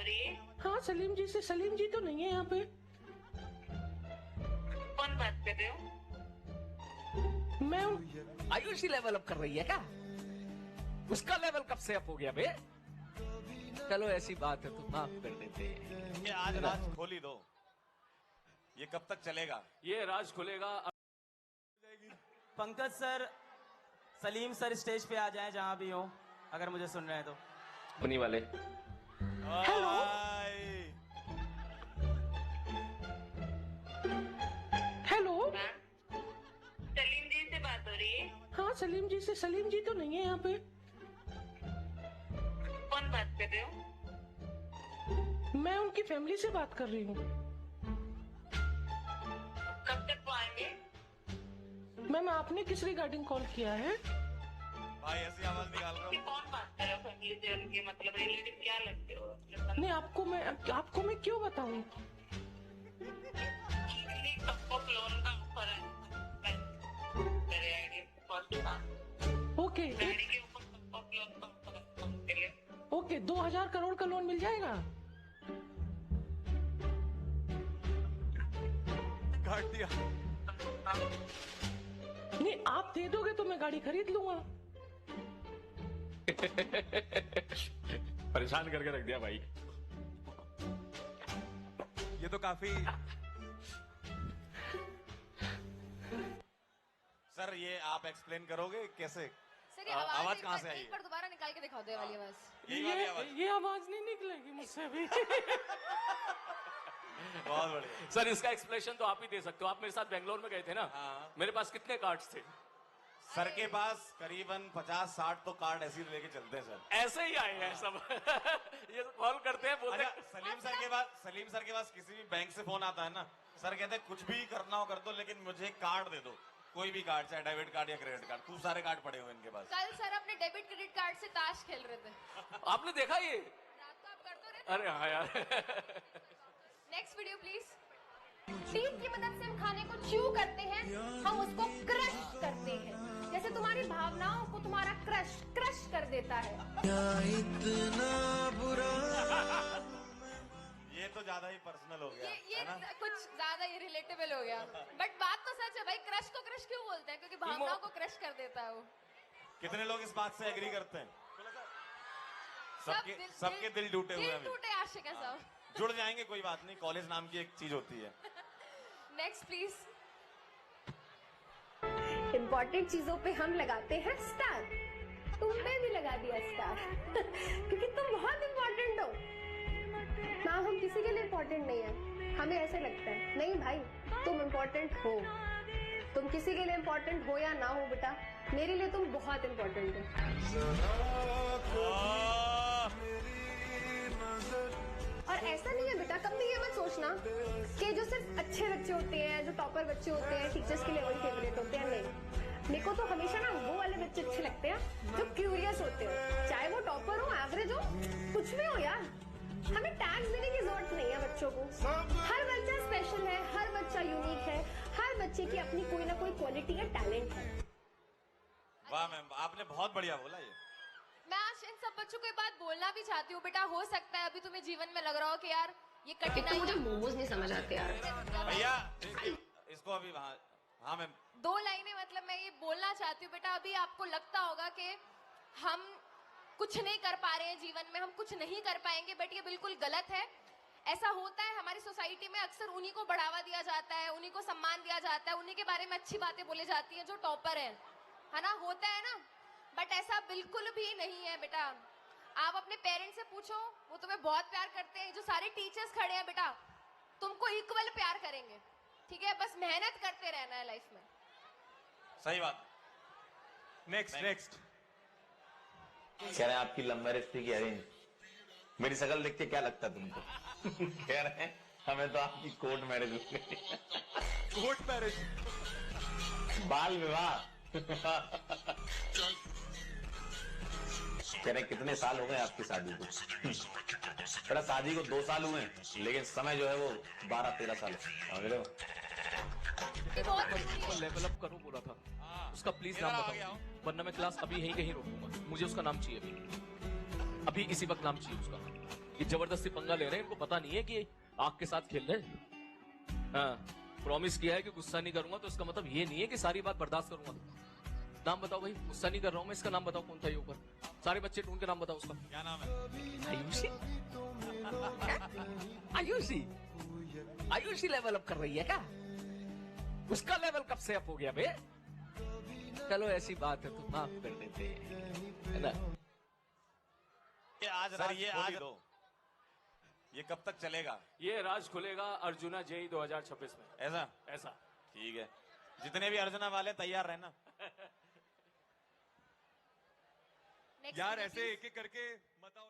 रही है? हाँ सलीम जी से। सलीम जी तो नहीं है यहाँ पे। कौन बात कर रहे हो? मैं आयुषी लेवल अप कर रही है क्या? उसका लेवल कब से अप हो गया बे? चलो ऐसी बात है तो माफ कर देते हैं। ये आज राज खोली दो, ये कब तक चलेगा? ये राज खुलेगा। Pankaj sir, Salim sir stage पे आ जाएं जहां भी हो, अगर मुझे सुन रहे हैं तो। बनी वाले हेलो। हेलो। सलीम जी से बात हो रही है? हाँ सलीम जी से। सलीम जी तो नहीं है यहाँ पे। कौन बात कर रहे हो? मैं उनकी फैमिली से बात कर रही हूँ। कब तक वो आएंगे? मैम आपने किस रिगार्डिंग कॉल किया है? भाई ऐसी आवाज निकाल रहा ये कौन बात कर रहे हो फैमिली से? उनके मतलब रिलेटिव क्या लगते हो? नहीं आपको मैं क्यों बताऊँ? सबको लोन का ऑफर है मेरे आईडी फर्स्ट का। ओके गाड़ी के ऊपर सबको लोन का ऑफर है के लिए। ओके 2000 करोड़ का लोन मिल जाएगा। काट दिया। नहीं आप दे दोगे तो मैं गाड़ी खरीद लूंगा। परेशान करके रख दिया भाई। ये तो काफी। सर ये आप एक्सप्लेन करोगे कैसे? सर ये आवाज कहाँ से आई? एक बार दोबारा निकाल के दिखाओ दे वाली आवाज। यही वाली आवाज। ये आवाज नहीं निकलेगी मुझसे अभी। बहुत बढ़िया। सर इसका एक्सप्लेनेशन तो आप ही दे सकते हो। आप मेरे साथ बेंगलोर में गए थे ना? हाँ। मेरे पास कितने कार्ड्स थे? सर के पास करीबन 50-60 तो कार्ड ऐसे ही लेके चलते हैं सर। ऐसे ही आए हैं सब। ये कॉल करते हैं, बोलते अच्छा हैं सलीम सर के पास किसी भी बैंक से फोन आता है ना, सर कहते हैं कुछ भी करना हो कर दो लेकिन मुझे कार्ड दे दो, कोई भी कार्ड, चाहे डेबिट कार्ड या क्रेडिट कार्ड। खूब सारे कार्ड पड़े हुए इनके पास। कल सर अपने डेबिट क्रेडिट कार्ड से ताश खेल रहे थे। आपने देखा ये? रात को आप कर तो रहे थे। अरे हाँ यार। Next video please. टीथ की मदद से हम खाने को च्यू करते हैं, हम उसको क्रश करते हैं। जैसे तुम्हारी भावनाओं को तुम्हारा क्रश कर देता है। इतना बुरा। ये तो ज्यादा ही पर्सनल हो गया ये है ना? कुछ ज्यादा ही रिलेटेबल हो गया। बट बात तो सच है भाई, क्रश को क्रश क्यों बोलते हैं? क्योंकि भावनाओं को क्रश कर देता है वो। कितने लोग इस बात से एग्री करते हैं? सबके दिल टूटे हुए हैं अभी। टूटे आशिक है सब। जुड़ जाएंगे, कोई बात नहीं, कॉलेज नाम की एक चीज होती है। Next please. इम्पोर्टेंट चीजों पे हम लगाते हैं स्टार। तुमने भी लगा दिया स्टार। क्योंकि तुम बहुत इम्पोर्टेंट हो ना। हम किसी के लिए इम्पोर्टेंट नहीं है, हमें ऐसे लगता है। नहीं भाई तुम इम्पोर्टेंट हो। तुम किसी के लिए इम्पोर्टेंट हो या ना हो बेटा, मेरे लिए तुम बहुत इम्पोर्टेंट हो। और ऐसा नहीं है बेटा, कभी ये मत सोचना कि जो सिर्फ अच्छे बच्चे होते हैं, जो टॉपर बच्चे होते हैं, टीचर्स के लेवल फेवरेट होते हैं। नहीं, मेरे को तो हमेशा ना वो वाले बच्चे अच्छे लगते हैं जो क्यूरियस होते हैं। चाहे वो टॉपर हो, एवरेज हो, कुछ भी हो यार। हमें टैग्स देने की जरूरत नहीं है बच्चों को। हर बच्चा स्पेशल है, हर बच्चा यूनिक है, हर बच्चे की अपनी कोई ना कोई क्वालिटी या टैलेंट है। वाह मैम, आपने बहुत बढ़िया बोला ये। मैं आज इन सब बच्चों को एक बात बोलना भी चाहती हूँ। बेटा हो सकता है अभी तुम्हें जीवन में लग रहा हो कि यार ये कठिनाई। मुझे मोमोज नहीं समझ आते यार। भैया इसको अभी वहाँ। हाँ मैम। 2 लाइनें मतलब मैं ये बोलना चाहती हूँ। बेटा अभी आपको लगता होगा कि हम कुछ नहीं कर पा रहे हैं जीवन में, हम कुछ नहीं कर पाएंगे, बट ये बिल्कुल गलत है। ऐसा होता है हमारी सोसाइटी में, अक्सर उन्हीं को बढ़ावा दिया जाता है, उन्हीं को सम्मान दिया जाता है, उन्हीं के बारे में अच्छी बातें बोली जाती हैं जो टॉपर है ना? होता है ना? बट ऐसा बिल्कुल भी नहीं है बेटा। आप अपने पेरेंट्स से पूछो, वो तुम्हें बहुत प्यार करते हैं। जो सारे टीचर्स खड़े हैं बेटा, तुमको इक्वल प्यार करेंगे, ठीक है? बस मेहनत करते रहना है लाइफ में। सही बात। नेक्स्ट कह रहे हैं आपकी लव मैरिज थी कि अरेंज? मेरी शक्ल देख के क्या लगता तुमको? कह रहे हैं हमें तो आपकी कोर्ट मैरिज हो गई। Court marriage? बाल विवाह। कह रहे कितने साल हो गए आपकी शादी को? बेटा शादी को 2 साल हुए, लेकिन समय जो है वो 12-13 साल समझ रहे हो? लेवल अप करो बोला था उसका, प्लीज नाम बताओ, वरना मैं क्लास अभी यहीं कहीं रोकूंगा। मुझे उसका नाम चाहिए अभी इसी वक्त नाम चाहिए उसका। ये जबरदस्ती पंगा ले रहे हैं, इनको पता नहीं है कि आग के साथ खेल रहे हैं। हाँ, प्रॉमिस किया है कि गुस्सा नहीं करूंगा, तो इसका मतलब ये नहीं है कि सारी बात बर्दाश्त करूंगा। नाम बताओ भाई, गुस्सा नहीं कर रहा हूं मैं, इसका नाम बताओ कौन था ये ऊपर, सारे बच्चे ढूंढ के नाम बताओ उसका। क्या नाम है? आयुषी। आयुषी, आयुषी लेवल अप कर रही है क्या? उसका लेवल कब से अप हो गया बे? चलो ऐसी बात है तो माफ कर देते हैं, है ना? ये आज सर, राज ये खोल आज- दो। ये कब तक चलेगा ये राज खुलेगा अर्जुना जेई 2026 में। ऐसा? ऐसा। ठीक है, जितने भी अर्जुना वाले तैयार रहना। Next यार speaker, ऐसे please. एक एक करके बताओ।